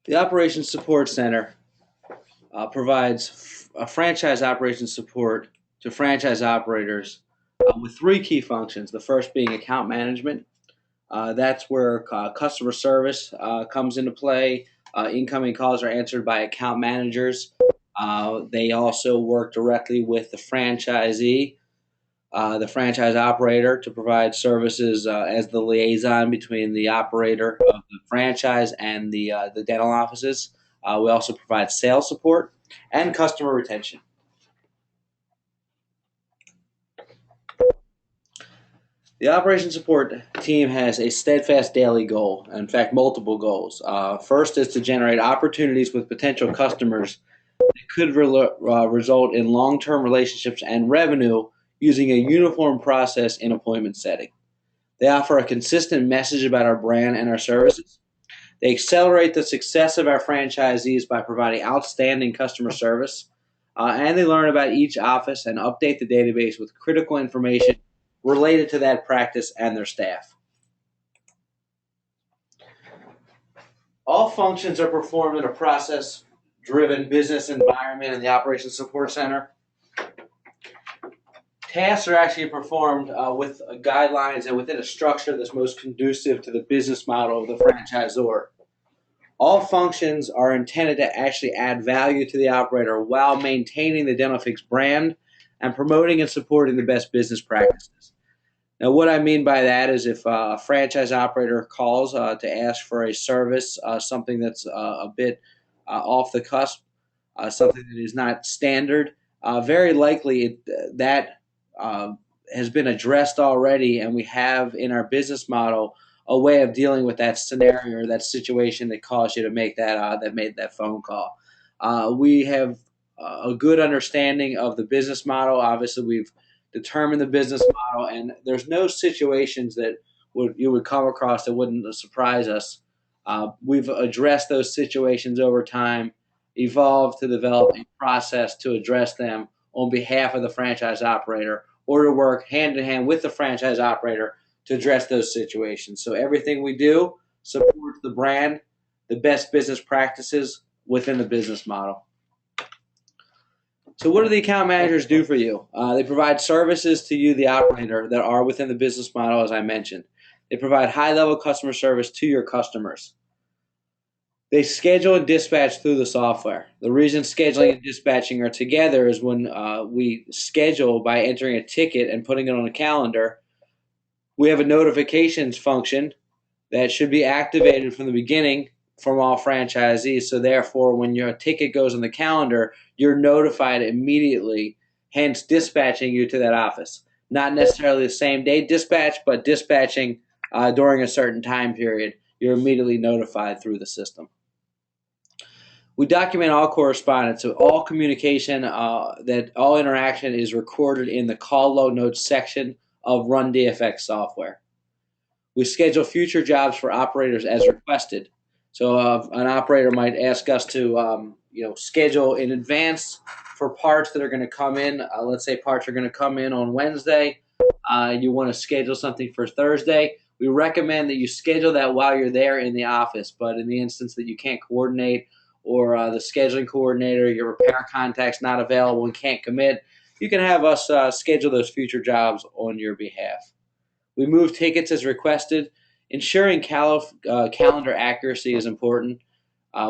The Operations Support Center provides franchise operations support to franchise operators with three key functions. The first being account management. That's where customer service comes into play. Incoming calls are answered by account managers. They also work directly with the franchise operator, to provide services as the liaison between the operator of the franchise and the dental offices. We also provide sales support and customer retention. The operations support team has a steadfast daily goal, in fact, multiple goals. First is to generate opportunities with potential customers that could result in long term relationships and revenue using a uniform process in appointment setting. They offer a consistent message about our brand and our services. They accelerate the success of our franchisees by providing outstanding customer service. And they learn about each office and update the database with critical information related to that practice and their staff. All functions are performed in a process driven business environment in the Operations Support Center. Tasks are actually performed with guidelines and within a structure that's most conducive to the business model of the franchisor. All functions are intended to actually add value to the operator while maintaining the Dentalfix brand and promoting and supporting the best business practices. Now, what I mean by that is if a franchise operator calls to ask for a service, something that's a bit off the cusp, something that is not standard, very likely that uh, has been addressed already, and we have in our business model a way of dealing with that scenario or that situation that caused you to make that made that phone call. We have a good understanding of the business model. Obviously, we've determined the business model, and there's no situations that you would come across that wouldn't surprise us. We've addressed those situations over time, evolved to develop a process to address them on behalf of the franchise operator, or to work hand in hand with the franchise operator to address those situations. So everything we do supports the brand, the best business practices within the business model. So what do the account managers do for you? They provide services to you, the operator, that are within the business model, as I mentioned. They provide high-level customer service to your customers. They schedule and dispatch through the software. The reason scheduling and dispatching are together is when we schedule by entering a ticket and putting it on a calendar, we have a notifications function that should be activated from the beginning from all franchisees. So therefore, when your ticket goes on the calendar, you're notified immediately, hence dispatching you to that office. Not necessarily the same day dispatch, but dispatching during a certain time period. You're immediately notified through the system. We document all correspondence, so all communication, that all interaction is recorded in the call log notes section of Run DFX software. We schedule future jobs for operators as requested. So an operator might ask us to schedule in advance for parts that are going to come in. Let's say parts are going to come in on Wednesday. You want to schedule something for Thursday. We recommend that you schedule that while you're there in the office. But in the instance that you can't coordinate, or the scheduling coordinator, your repair contact's not available and can't commit, you can have us schedule those future jobs on your behalf. We move tickets as requested. Ensuring calendar accuracy is important.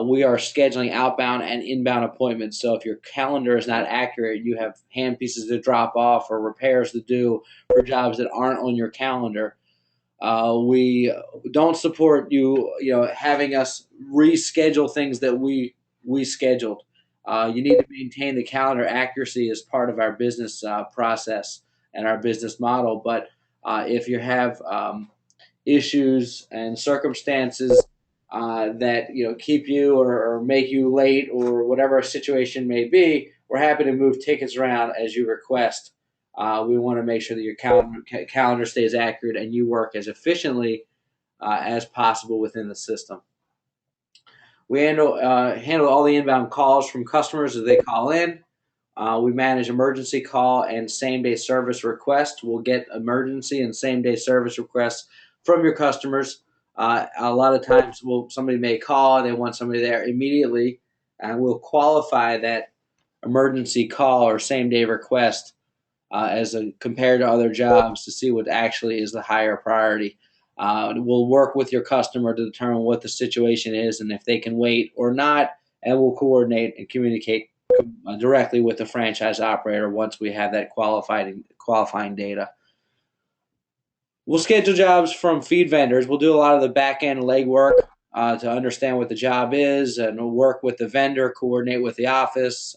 We are scheduling outbound and inbound appointments. So if your calendar is not accurate, you have hand pieces to drop off or repairs to do for jobs that aren't on your calendar. We don't support having us reschedule things that we scheduled. You need to maintain the calendar accuracy as part of our business process and our business model. But if you have issues and circumstances that keep you or make you late, or whatever a situation may be, we're happy to move tickets around as you request. We want to make sure that your calendar stays accurate and you work as efficiently as possible within the system. We handle all the inbound calls from customers as they call in. We manage emergency call and same-day service requests. We'll get emergency and same-day service requests from your customers A lot of times, somebody may call and they want somebody there immediately, and we'll qualify that emergency call or same day request compared to other jobs to see what actually is the higher priority. We'll work with your customer to determine what the situation is and if they can wait or not, and we'll coordinate and communicate directly with the franchise operator once we have that qualifying data. We'll schedule jobs from feed vendors. We'll do a lot of the back end legwork to understand what the job is, and we'll work with the vendor, coordinate with the office,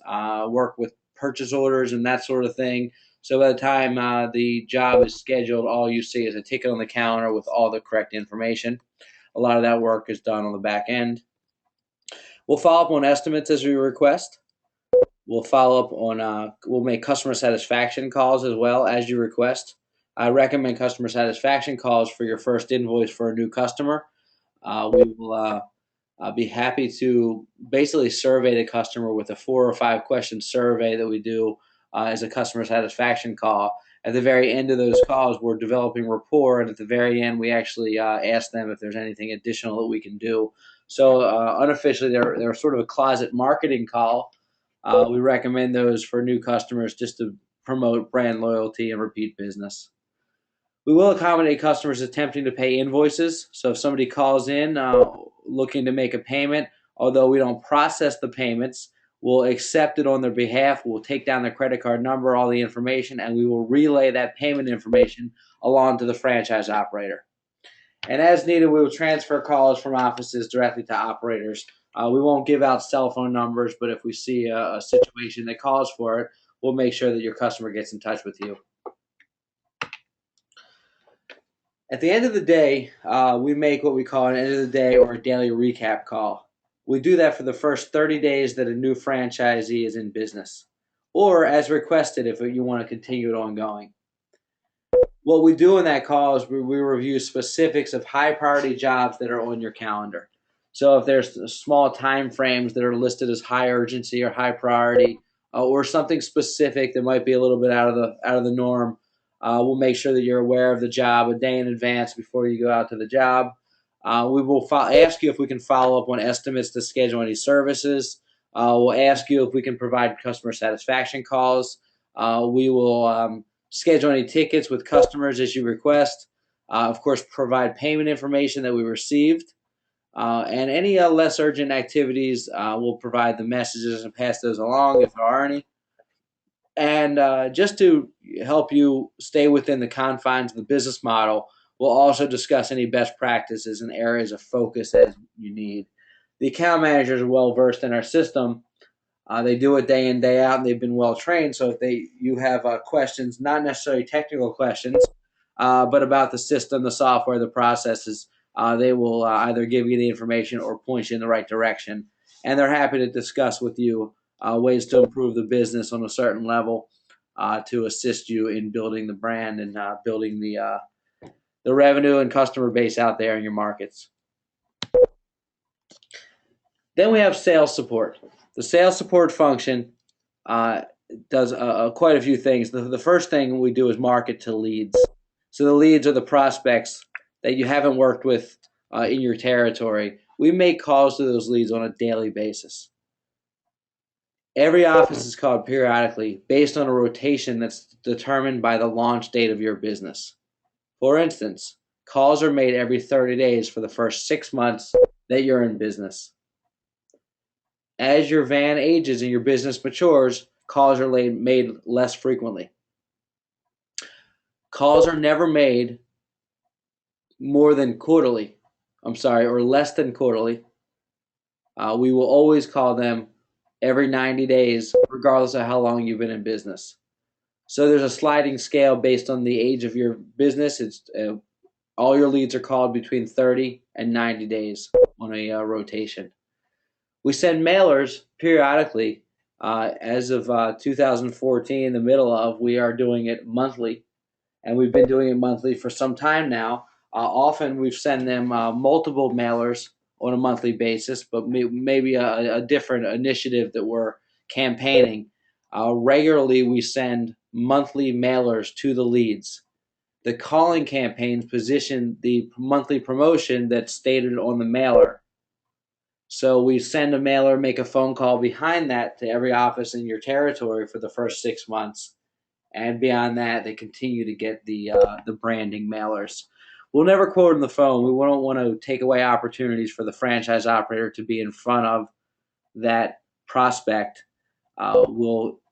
work with purchase orders and that sort of thing. So by the time the job is scheduled, all you see is a ticket on the calendar with all the correct information. A lot of that work is done on the back end. We'll follow up on estimates as we request. We'll follow up on, we'll make customer satisfaction calls as well as you request. I recommend customer satisfaction calls for your first invoice for a new customer. We will be happy to basically survey the customer with a 4 or 5 question survey that we do as a customer satisfaction call. At the very end of those calls, we're developing rapport, and at the very end, we actually ask them if there's anything additional that we can do. So unofficially, they're sort of a closet marketing call. We recommend those for new customers just to promote brand loyalty and repeat business. We will accommodate customers attempting to pay invoices. So if somebody calls in looking to make a payment, although we don't process the payments, we'll accept it on their behalf. We'll take down their credit card number, all the information, and we will relay that payment information along to the franchise operator. And as needed, we will transfer calls from offices directly to operators. We won't give out cell phone numbers, but if we see a situation that calls for it, we'll make sure that your customer gets in touch with you. At the end of the day, we make what we call an end of the day or a daily recap call. We do that for the first 30 days that a new franchisee is in business, or as requested if you want to continue it ongoing. What we do in that call is we review specifics of high priority jobs that are on your calendar. So if there's small time frames that are listed as high urgency or high priority, or something specific that might be a little bit out of the norm, we'll make sure that you're aware of the job a day in advance before you go out to the job. We will ask you if we can follow up on estimates to schedule any services. We'll ask you if we can provide customer satisfaction calls. We will schedule any tickets with customers as you request. Of course, provide payment information that we received. And any less urgent activities, we'll provide the messages and pass those along if there are any. And just to help you stay within the confines of the business model, we'll also discuss any best practices and areas of focus as you need. The account managers are well versed in our system. They do it day in, day out, and they've been well trained. So if you have questions, not necessarily technical questions, but about the system, the software, the processes, they will either give you the information or point you in the right direction. And they're happy to discuss with you ways to improve the business on a certain level to assist you in building the brand and building the revenue and customer base out there in your markets. Then we have sales support. The sales support function does quite a few things. The first thing we do is market to leads. So the leads are the prospects that you haven't worked with in your territory. We make calls to those leads on a daily basis. Every office is called periodically based on a rotation that's determined by the launch date of your business. For instance, calls are made every 30 days for the first 6 months that you're in business. As your van ages and your business matures, calls are made less frequently. Calls are never made more than quarterly. Or less than quarterly. We will always call them every 90 days, regardless of how long you've been in business. So there's a sliding scale based on the age of your business. It's all your leads are called between 30 and 90 days on a rotation. We send mailers periodically. As of 2014, the middle of, we are doing it monthly, and we've been doing it monthly for some time now. Often we've sent them multiple mailers on a monthly basis, but maybe a different initiative that we're campaigning. Regularly, we send monthly mailers to the leads. the calling campaigns position the monthly promotion that's stated on the mailer. So we send a mailer, make a phone call behind that to every office in your territory for the first 6 months, and beyond that, they continue to get the branding mailers. We'll never quote on the phone. We don't want to take away opportunities for the franchise operator to be in front of that prospect.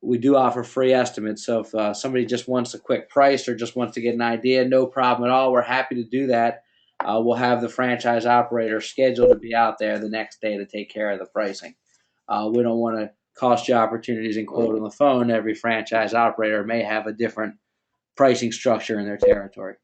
We do offer free estimates. So if somebody just wants a quick price or just wants to get an idea, no problem at all. We're happy to do that. We'll have the franchise operator scheduled to be out there the next day to take care of the pricing. We don't want to cost you opportunities and quote on the phone. Every franchise operator may have a different pricing structure in their territory.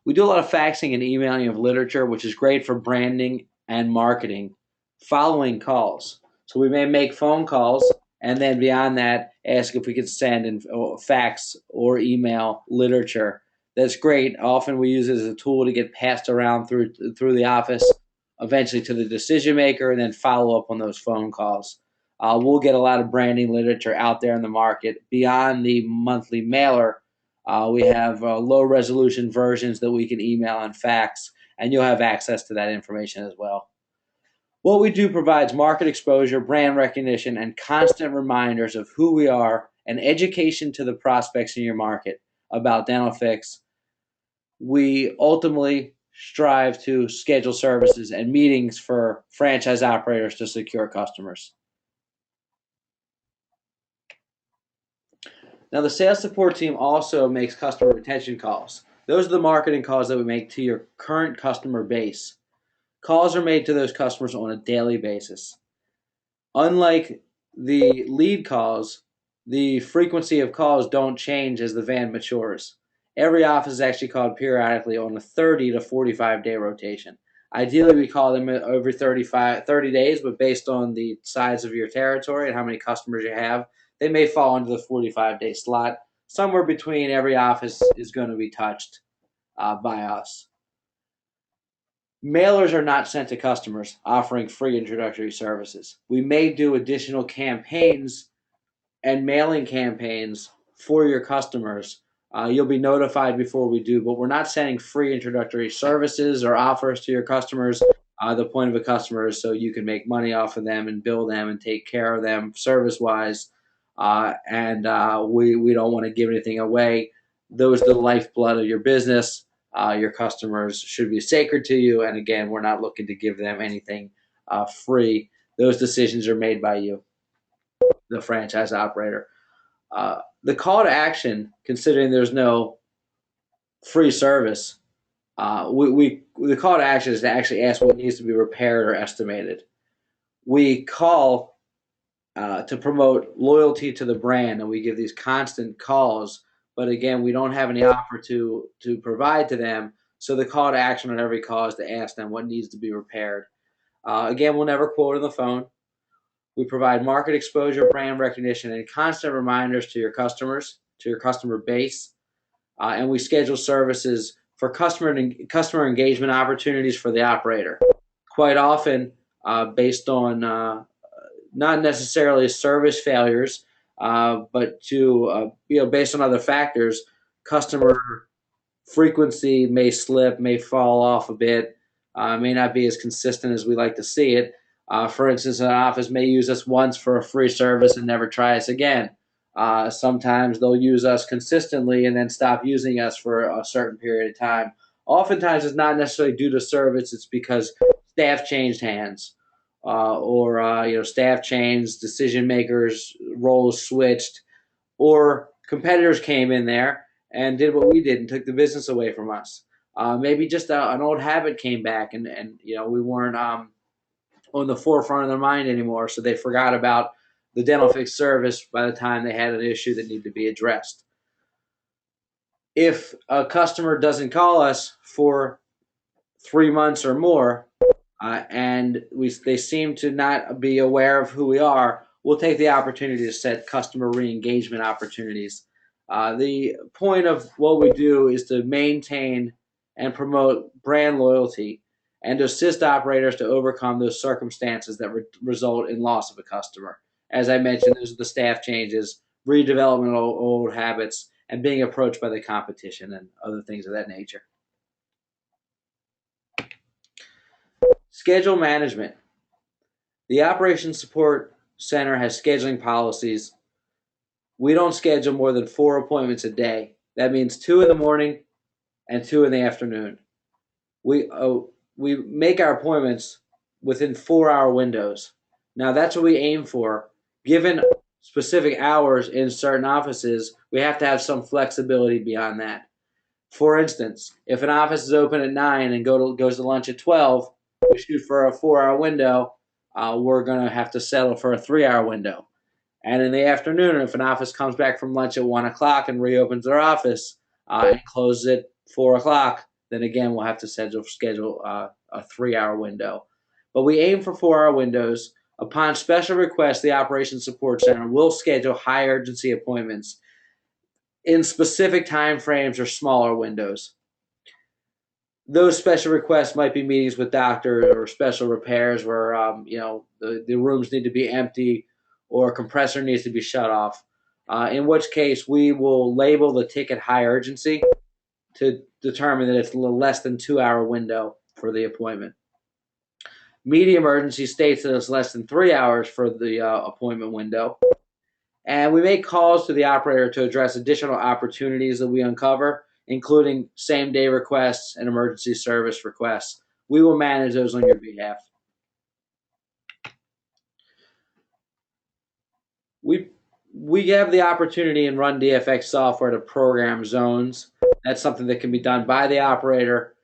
We do a lot of faxing and emailing of literature, which is great for branding and marketing following calls. So we may make phone calls and then beyond that, ask if we could send in fax or email literature. That's great. Often we use it as a tool to get passed around through the office, eventually to the decision maker, and then follow up on those phone calls. We'll get a lot of branding literature out there in the market. Beyond the monthly mailer, we have low resolution versions that we can email and fax, and you'll have access to that information as well. What we do provides market exposure, brand recognition, and constant reminders of who we are and education to the prospects in your market about Dentalfix. We ultimately strive to schedule services and meetings for franchise operators to secure customers. Now, the sales support team also makes customer retention calls. Those are the marketing calls that we make to your current customer base. Calls are made to those customers on a daily basis. Unlike the lead calls, the frequency of calls don't change as the van matures. Every office is actually called periodically on a 30 to 45 day rotation. Ideally, we call them every 30 days, but based on the size of your territory and how many customers you have, they may fall into the 45-day slot. Somewhere between every office is going to be touched by us. Mailers are not sent to customers offering free introductory services. We may do additional campaigns and mailing campaigns for your customers. You'll be notified before we do, but we're not sending free introductory services or offers to your customers. The point of a customer is so you can make money off of them and bill them and take care of them service-wise. We don't want to give anything away. Those are the lifeblood of your business. Your customers should be sacred to you. And again, we're not looking to give them anything free. Those decisions are made by you, the franchise operator. The call to action, considering there's no free service, the call to action is to actually ask what needs to be repaired or estimated. We call to promote loyalty to the brand, and we give these constant calls. But again, we don't have any offer to provide to them. So the call to action on every call is to ask them what needs to be repaired. Again, we'll never quote on the phone. We provide market exposure, brand recognition, and constant reminders to your customers, to your customer base. And we schedule services for customer engagement opportunities for the operator. Quite often, based on not necessarily service failures, but based on other factors, customer frequency may slip, may fall off a bit, may not be as consistent as we like to see it. For instance, an office may use us once for a free service and never try us again. Sometimes they'll use us consistently and then stop using us for a certain period of time. Oftentimes, it's not necessarily due to service. It's because staff changed hands. Or staff changed, decision makers, roles switched, or competitors came in there and did what we did and took the business away from us. Maybe just an old habit came back and we weren't on the forefront of their mind anymore, so they forgot about the Dentalfix service by the time they had an issue that needed to be addressed. If a customer doesn't call us for 3 months or more, and they seem to not be aware of who we are, we'll take the opportunity to set customer re-engagement opportunities. The point of what we do is to maintain and promote brand loyalty and to assist operators to overcome those circumstances that result in loss of a customer. As I mentioned, those are the staff changes, redevelopment of old habits, and being approached by the competition and other things of that nature. Schedule management. The Operations Support Center has scheduling policies. We don't schedule more than 4 appointments a day. That means 2 in the morning and 2 in the afternoon. We make our appointments within 4-hour windows. Now that's what we aim for. Given specific hours in certain offices, we have to have some flexibility beyond that. For instance, if an office is open at 9 and goes to lunch at 12, we shoot for a 4-hour window. We're going to have to settle for a 3-hour window. And in the afternoon, if an office comes back from lunch at 1 o'clock and reopens their office and closes at 4 o'clock, then again we'll have to schedule a 3-hour window. But we aim for 4-hour windows. Upon special request, the Operations Support Center will schedule high urgency appointments in specific time frames or smaller windows. Those special requests might be meetings with doctors or special repairs where the rooms need to be empty or a compressor needs to be shut off. In which case, we will label the ticket high urgency to determine that it's a less than 2-hour window for the appointment. Medium urgency states that it's less than 3 hours for the appointment window. And we make calls to the operator to address additional opportunities that we uncover, including same-day requests and emergency service requests. We will manage those on your behalf. We have the opportunity in Run DFX software to program zones. That's something that can be done by the operator.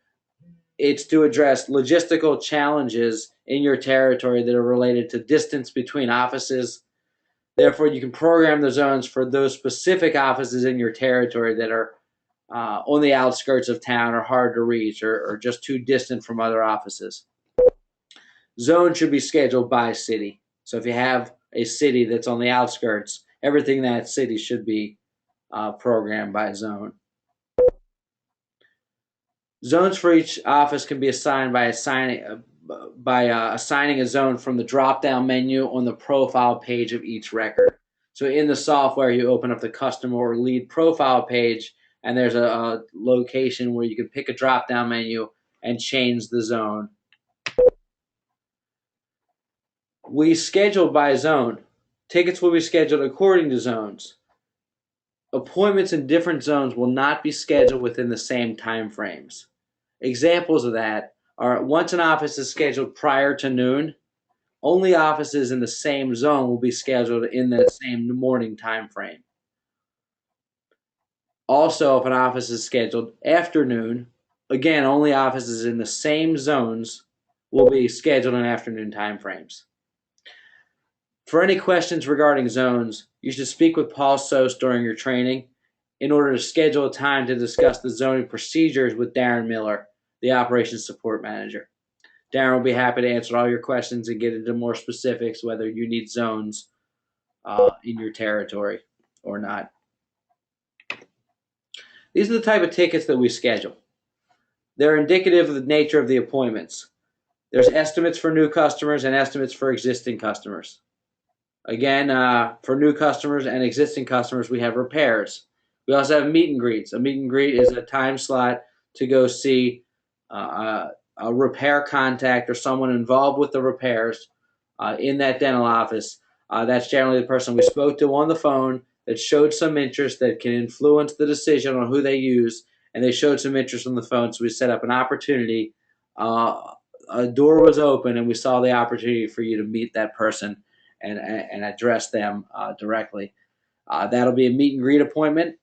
It's to address logistical challenges in your territory that are related to distance between offices. Therefore, you can program the zones for those specific offices in your territory that are on the outskirts of town or hard to reach or just too distant from other offices. Zones should be scheduled by city. So if you have a city that's on the outskirts, everything in that city should be programmed by zone. Zones for each office can be assigned by assigning a zone from the drop-down menu on the profile page of each record. So in the software, you open up the customer or lead profile page, and there's a location where you can pick a drop-down menu and change the zone. We schedule by zone. Tickets will be scheduled according to zones. Appointments in different zones will not be scheduled within the same time frames. Examples of that are once an office is scheduled prior to noon, only offices in the same zone will be scheduled in that same morning time frame. Also, if an office is scheduled after noon, again, only offices in the same zones will be scheduled in afternoon time frames. For any questions regarding zones, you should speak with Paul Sos during your training in order to schedule a time to discuss the zoning procedures with Darren Miller, the Operations Support Manager. Darren will be happy to answer all your questions and get into more specifics, whether you need zones in your territory or not. These are the type of tickets that we schedule. They're indicative of the nature of the appointments. There's estimates for new customers and estimates for existing customers. Again, for new customers and existing customers, we have repairs. We also have meet and greets. A meet and greet is a time slot to go see a repair contact or someone involved with the repairs in that dental office. That's generally the person we spoke to on the phone that showed some interest that can influence the decision on who they use, and they showed some interest on the phone, so we set up an opportunity. A door was open, and we saw the opportunity for you to meet that person and address them directly. That'll be a meet and greet appointment,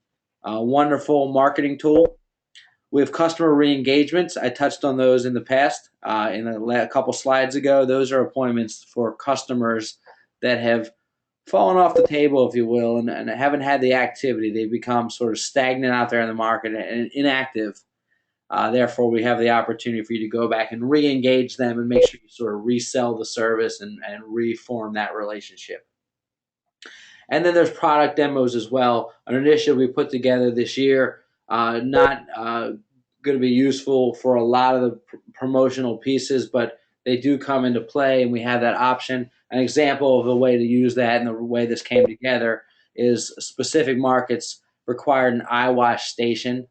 a wonderful marketing tool. We have customer re-engagements. I touched on those in the past in a couple slides ago. Those are appointments for customers that have fallen off the table, if you will, and haven't had the activity. They've become sort of stagnant out there in the market and inactive. Therefore, we have the opportunity for you to go back and re-engage them and make sure you sort of resell the service and reform that relationship. And then there's product demos as well, an initiative we put together this year, not going to be useful for a lot of the promotional pieces, but they do come into play, and we have that option. An example of the way to use that and the way this came together is specific markets required an eye wash station.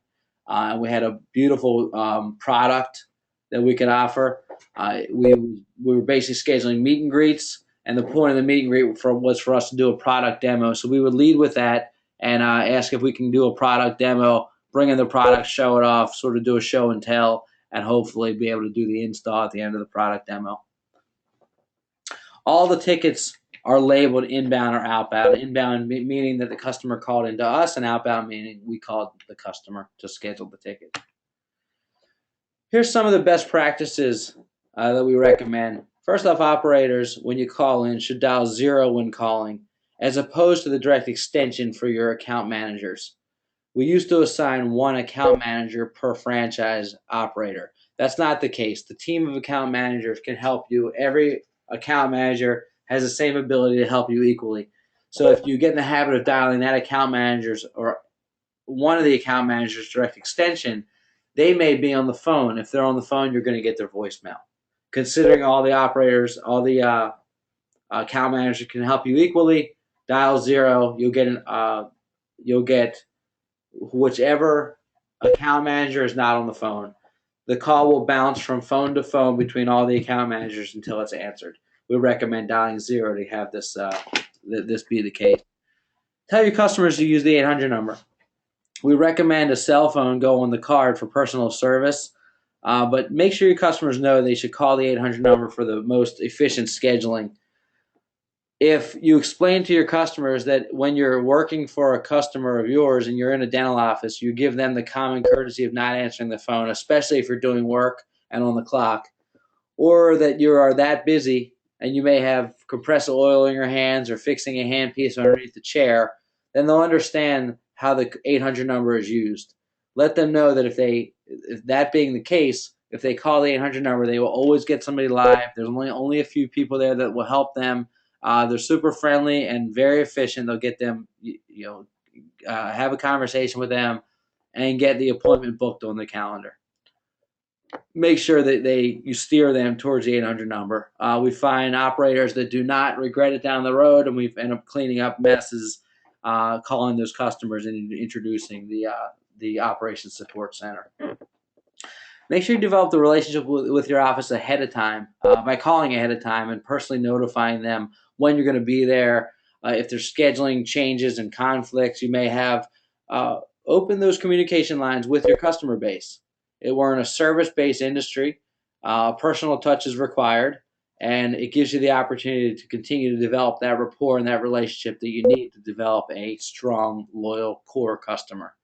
We had a beautiful product that we could offer. We were basically scheduling meet and greets, and the point of the meet and greet was for us to do a product demo. So we would lead with that and ask if we can do a product demo, bring in the product, show it off, sort of do a show and tell, and hopefully be able to do the install at the end of the product demo. All the tickets are labeled inbound or outbound. Inbound meaning that the customer called into us, and outbound meaning we called the customer to schedule the ticket. Here's some of the best practices that we recommend. First off, operators, when you call in, should dial 0 when calling, as opposed to the direct extension for your account managers. We used to assign one account manager per franchise operator. That's not the case. The team of account managers can help you. Every account manager has the same ability to help you equally. So if you get in the habit of dialing that account manager's or one of the account managers' direct extension, they may be on the phone. If they're on the phone, you're going to get their voicemail. Considering all the operators, all the account managers can help you equally, dial 0. You'll get whichever account manager is not on the phone. The call will bounce from phone to phone between all the account managers until it's answered. We recommend dialing 0 to have this be the case. Tell your customers to use the 800 number. We recommend a cell phone go on the card for personal service, but make sure your customers know they should call the 800 number for the most efficient scheduling. If you explain to your customers that when you're working for a customer of yours and you're in a dental office, you give them the common courtesy of not answering the phone, especially if you're doing work and on the clock, or that you are that busy and you may have compressor oil in your hands or fixing a handpiece underneath the chair, then they'll understand how the 800 number is used. Let them know that if that being the case, if they call the 800 number, they will always get somebody live. There's only a few people there that will help them. They're super friendly and very efficient. They'll get them, have a conversation with them and get the appointment booked on the calendar. Make sure that you steer them towards the 800 number. We find operators that do not regret it down the road, and we end up cleaning up messes, calling those customers and introducing the operations support center. Make sure you develop the relationship with your office ahead of time by calling ahead of time and personally notifying them when you're going to be there. If there's scheduling changes and conflicts you may have, open those communication lines with your customer base. We're in a service-based industry. Personal touch is required, and it gives you the opportunity to continue to develop that rapport and that relationship that you need to develop a strong, loyal core customer.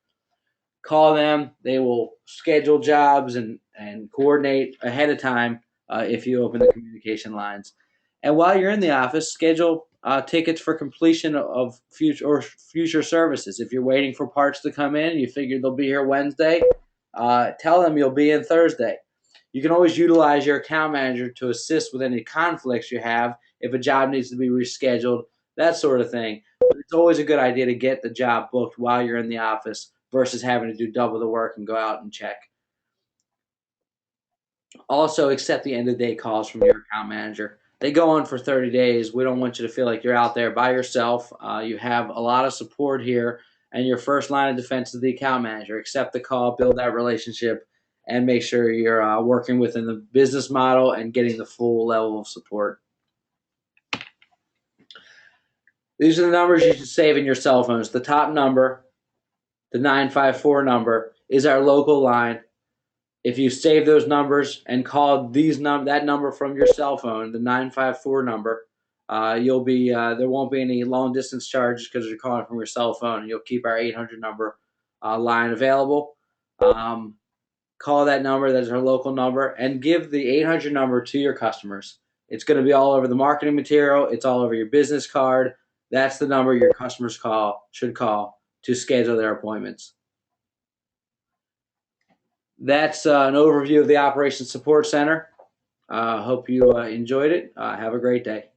Call them. They will schedule jobs and coordinate ahead of time if you open the communication lines. And while you're in the office, schedule tickets for completion of future services. If you're waiting for parts to come in, you figure they'll be here Wednesday, tell them you'll be in Thursday. You can always utilize your account manager to assist with any conflicts you have if a job needs to be rescheduled, that sort of thing. But it's always a good idea to get the job booked while you're in the office versus having to do double the work and go out and check. Also, accept the end-of-day calls from your account manager. They go on for 30 days. We don't want you to feel like you're out there by yourself. You have a lot of support here, and your first line of defense is the account manager. Accept the call, build that relationship, and make sure you're working within the business model and getting the full level of support. These are the numbers you should save in your cell phones. The top number, the 954 number, is our local line. If you save those numbers and call that number from your cell phone, the 954 number, there won't be any long distance charges because you're calling from your cell phone. You'll keep our 800 number line available. Call that number, that's our local number, and give the 800 number to your customers. It's going to be all over the marketing material. It's all over your business card. That's the number your customers should call to schedule their appointments. That's an overview of the Operations Support Center. Hope you enjoyed it. Have a great day.